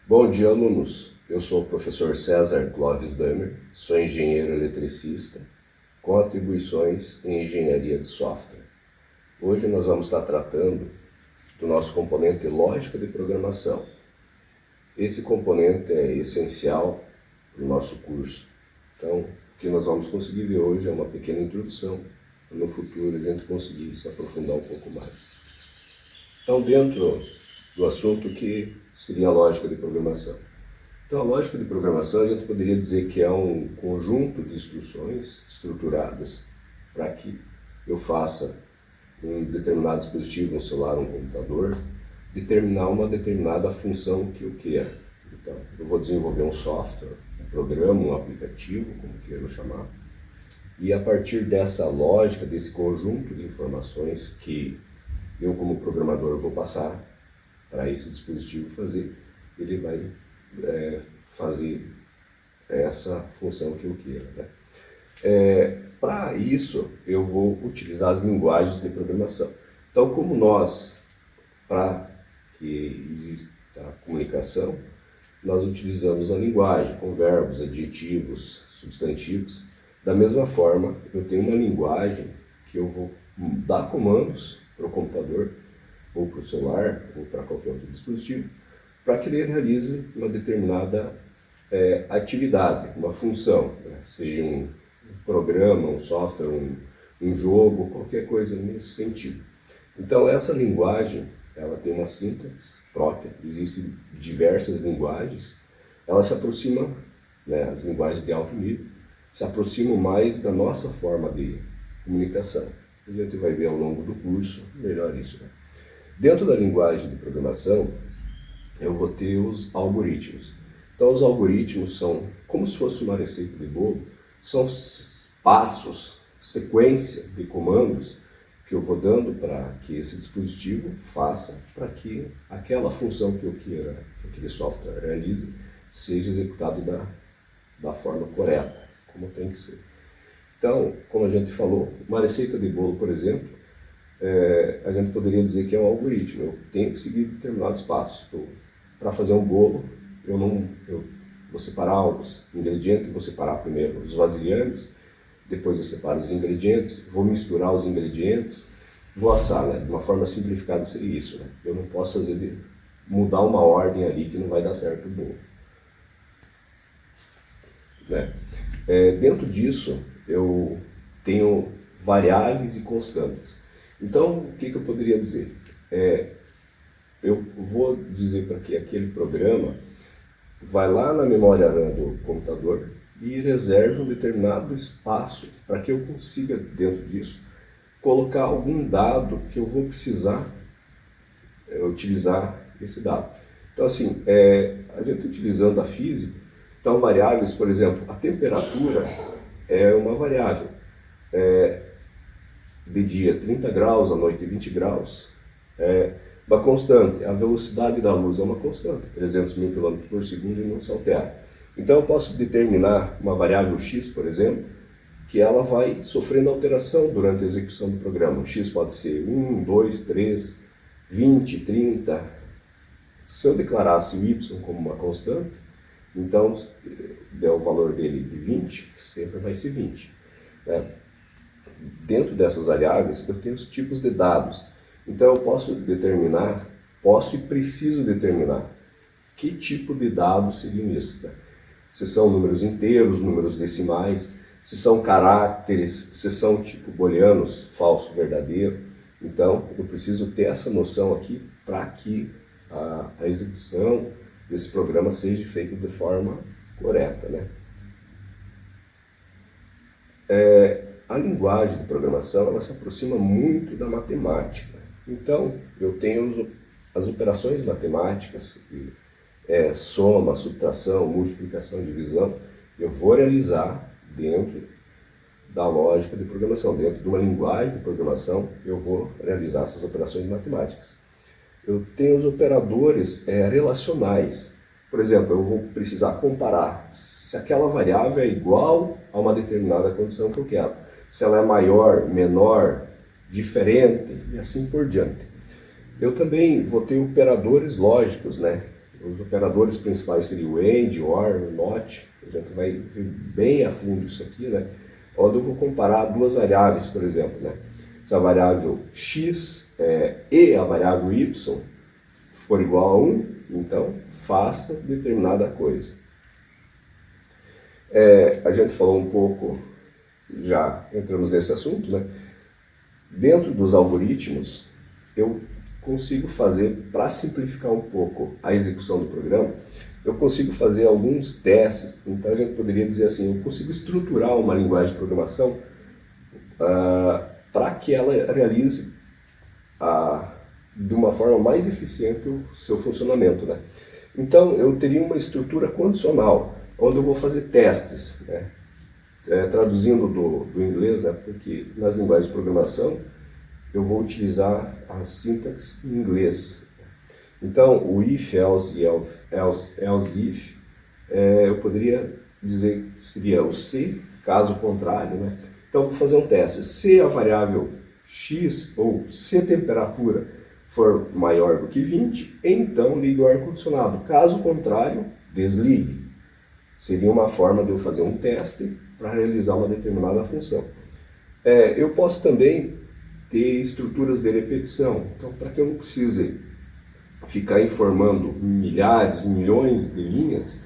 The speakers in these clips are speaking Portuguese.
Bom dia, alunos. Eu sou o professor César Clóvis Damer, sou engenheiro eletricista com atribuições em engenharia de software. Hoje nós vamos estar tratando do nosso componente lógica de programação. Esse componente é essencial para o nosso curso. Então, o que nós vamos conseguir ver hoje é uma pequena introdução, para no futuro a gente conseguir se aprofundar um pouco mais. Então, dentro do assunto que seria a lógica de programação. Então, a lógica de programação a gente poderia dizer que é um conjunto de instruções estruturadas para que eu faça um determinado dispositivo, um celular, um computador, determinar uma determinada função que eu quero. Então, eu vou desenvolver um software, um programa, um aplicativo, como queiram chamar, e a partir dessa lógica, desse conjunto de informações que eu, como programador, vou passar para esse dispositivo fazer, ele vai fazer essa função que eu queira, né? Para isso, eu vou utilizar as linguagens de programação. Então, como nós, para que exista a comunicação, nós utilizamos a linguagem com verbos, adjetivos, substantivos. Da mesma forma, eu tenho uma linguagem que eu vou dar comandos para o computador, ou para o celular, ou para qualquer outro dispositivo, para que ele realize uma determinada atividade, uma função, né? Seja um programa, um software, um jogo, qualquer coisa nesse sentido. Então, essa linguagem, ela tem uma sintaxe própria, existem diversas linguagens, ela se aproxima, né, as linguagens de alto nível, se aproximam mais da nossa forma de comunicação. A gente vai ver ao longo do curso melhor isso, né? Dentro da linguagem de programação, eu vou ter os algoritmos. Então, os algoritmos são como se fosse uma receita de bolo, são passos, sequência de comandos que eu vou dando para que esse dispositivo faça para que aquela função que eu queira, que aquele software realize, seja executado da forma correta, como tem que ser. Então, como a gente falou, uma receita de bolo, por exemplo, a gente poderia dizer que é um algoritmo. Eu tenho que seguir determinados passos. Para fazer um bolo, eu vou separar os ingredientes, vou separar primeiro os vasilhames, depois eu separo os ingredientes, vou misturar os ingredientes, vou assar, né? De uma forma simplificada seria isso, né? Eu não posso mudar uma ordem ali que não vai dar certo o bolo, né? Dentro disso, eu tenho variáveis e constantes. Então, o que eu poderia dizer? Eu vou dizer para que aquele programa vai lá na memória RAM do computador e reserve um determinado espaço para que eu consiga, dentro disso, colocar algum dado que eu vou precisar utilizar esse dado. Então, assim, a gente utilizando a física, então variáveis, por exemplo, a temperatura é uma variável. De dia 30 graus, à noite 20 graus, uma constante. A velocidade da luz é uma constante, 300 mil km por segundo e não se altera. Então eu posso determinar uma variável x, por exemplo, que ela vai sofrendo alteração durante a execução do programa. O x pode ser 1, 2, 3, 20, 30. Se eu declarasse o y como uma constante, então der o valor dele de 20, sempre vai ser 20, né? Dentro dessas variáveis, eu tenho os tipos de dados. Então, eu posso e preciso determinar que tipo de dados seriam isso, né? Se são números inteiros, números decimais, se são caracteres, se são tipo booleanos, falso, verdadeiro. Então, eu preciso ter essa noção aqui para que a execução desse programa seja feita de forma correta, né? A linguagem de programação, ela se aproxima muito da matemática. Então, eu tenho as operações matemáticas, soma, subtração, multiplicação, divisão, eu vou realizar dentro da lógica de programação, dentro de uma linguagem de programação, eu vou realizar essas operações matemáticas. Eu tenho os operadores relacionais. Por exemplo, eu vou precisar comparar se aquela variável é igual a uma determinada condição que eu quero. Se ela é maior, menor, diferente e assim por diante. Eu também vou ter operadores lógicos, né? Os operadores principais seriam o AND, OR, o NOT. A gente vai ver bem a fundo isso aqui, né? Onde eu vou comparar duas variáveis, por exemplo, né? Se a variável x e a variável y for igual a 1, então faça determinada coisa. A gente falou um pouco, já entramos nesse assunto, né? Dentro dos algoritmos, eu consigo fazer, para simplificar um pouco a execução do programa, eu consigo fazer alguns testes. Então a gente poderia dizer assim, eu consigo estruturar uma linguagem de programação para que ela realize de uma forma mais eficiente o seu funcionamento, né? Então eu teria uma estrutura condicional, onde eu vou fazer testes, né? Traduzindo do inglês, né? Porque nas linguagens de programação eu vou utilizar a sintaxe em inglês. Então, o if, else e else if, eu poderia dizer que seria o se, caso contrário, né? Então, eu vou fazer um teste. Se a variável x, ou se a temperatura for maior do que 20, então ligue o ar-condicionado. Caso contrário, desligue. Seria uma forma de eu fazer um teste para realizar uma determinada função. Eu posso também ter estruturas de repetição. Então, para que eu não precise ficar informando milhares, milhões de linhas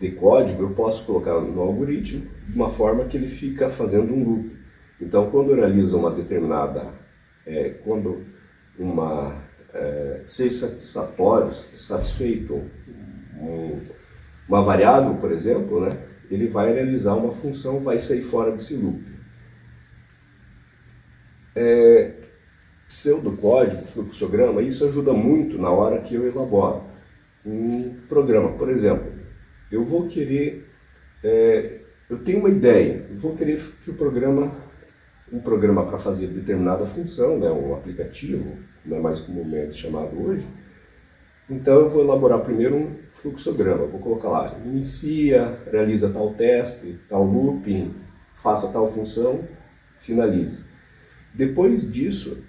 de código, eu posso colocar no algoritmo de uma forma que ele fica fazendo um loop. Então, quando eu realizo uma determinada, seja satisfeito uma variável, por exemplo, né, ele vai realizar uma função, vai sair fora desse loop. Pseudocódigo, fluxograma, isso ajuda muito na hora que eu elaboro um programa. Por exemplo, eu vou querer, eu tenho uma ideia, eu vou querer que um programa para fazer determinada função, né, um aplicativo, não é mais comumente chamado hoje, então eu vou elaborar primeiro um fluxograma, vou colocar lá, inicia, realiza tal teste, tal looping, faça tal função, finalize. Depois disso,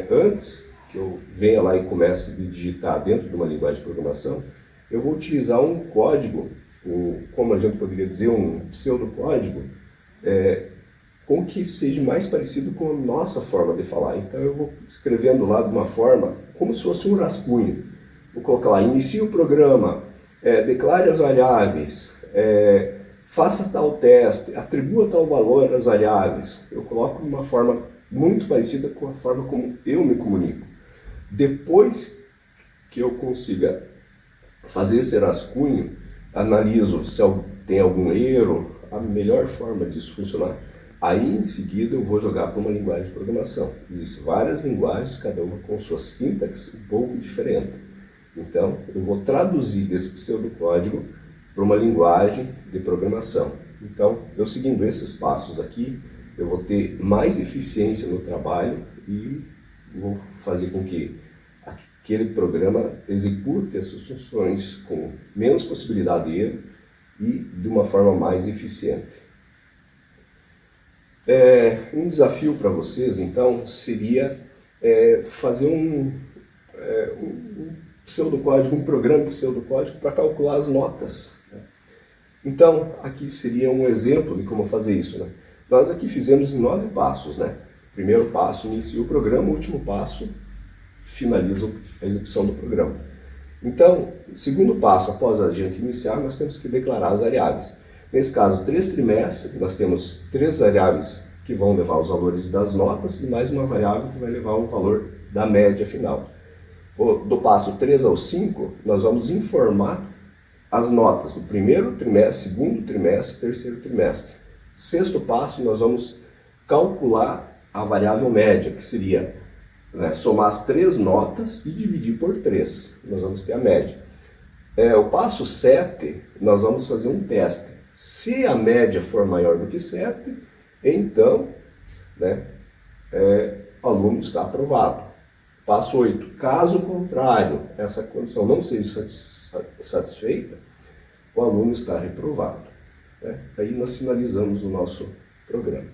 antes que eu venha lá e comece a digitar dentro de uma linguagem de programação, eu vou utilizar um código, como a gente poderia dizer, um pseudocódigo, com que seja mais parecido com a nossa forma de falar. Então eu vou escrevendo lá de uma forma, como se fosse um rascunho. Vou colocar lá, inicie o programa, declare as variáveis, faça tal teste, atribua tal valor às variáveis. Eu coloco de uma forma muito parecida com a forma como eu me comunico. Depois que eu consiga fazer esse rascunho, analiso se tem algum erro, a melhor forma disso funcionar. Aí, em seguida, eu vou jogar para uma linguagem de programação. Existem várias linguagens, cada uma com sua sintaxe um pouco diferente. Então, eu vou traduzir desse pseudocódigo para uma linguagem de programação. Então, eu seguindo esses passos aqui, eu vou ter mais eficiência no trabalho e vou fazer com que aquele programa execute as suas funções com menos possibilidade de erro e de uma forma mais eficiente. Um desafio para vocês, então, seria fazer um pseudocódigo, um programa pseudocódigo para calcular as notas. Então, aqui seria um exemplo de como fazer isso, né? Nós aqui fizemos em 9 passos, né? Primeiro passo, inicia o programa, o último passo, finaliza a execução do programa. Então, segundo passo, após a gente iniciar, nós temos que declarar as variáveis. Nesse caso, 3 trimestres, nós temos 3 variáveis que vão levar os valores das notas e mais uma variável que vai levar o valor da média final. Do passo 3 ao 5, nós vamos informar as notas do primeiro trimestre, segundo trimestre, terceiro trimestre. Sexto passo, nós vamos calcular a variável média, que seria somar as 3 notas e dividir por 3. Nós vamos ter a média. O passo 7, nós vamos fazer um teste. Se a média for maior do que 7, então o aluno está aprovado. Passo 8, caso contrário, essa condição não seja satisfeita, o aluno está reprovado. Aí nós finalizamos o nosso programa.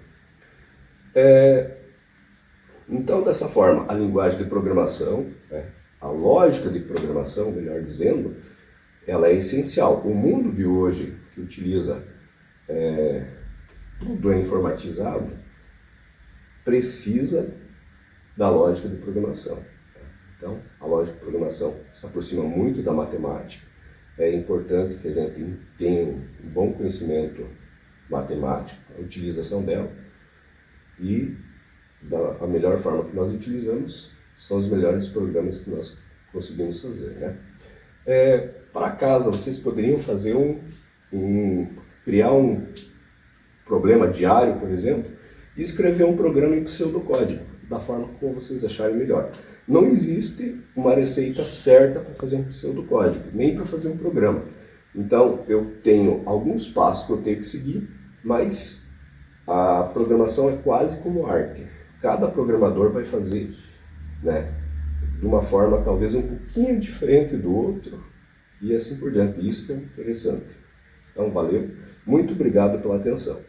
Então, dessa forma, a linguagem de programação, a lógica de programação, melhor dizendo, ela é essencial. O mundo de hoje, que utiliza tudo é informatizado, precisa da lógica de programação. Então, a lógica de programação se aproxima muito da matemática. É importante que a gente tenha um bom conhecimento matemático, a utilização dela, e a melhor forma que nós utilizamos são os melhores programas que nós conseguimos fazer, né? Para casa, vocês poderiam fazer criar um problema diário, por exemplo, e escrever um programa em pseudocódigo, da forma como vocês acharem melhor. Não existe uma receita certa para fazer um pseudocódigo, nem para fazer um programa. Então, eu tenho alguns passos que eu tenho que seguir, mas a programação é quase como arte. Cada programador vai fazer, né, de uma forma talvez um pouquinho diferente do outro, e assim por diante. Isso que é interessante. Então, valeu. Muito obrigado pela atenção.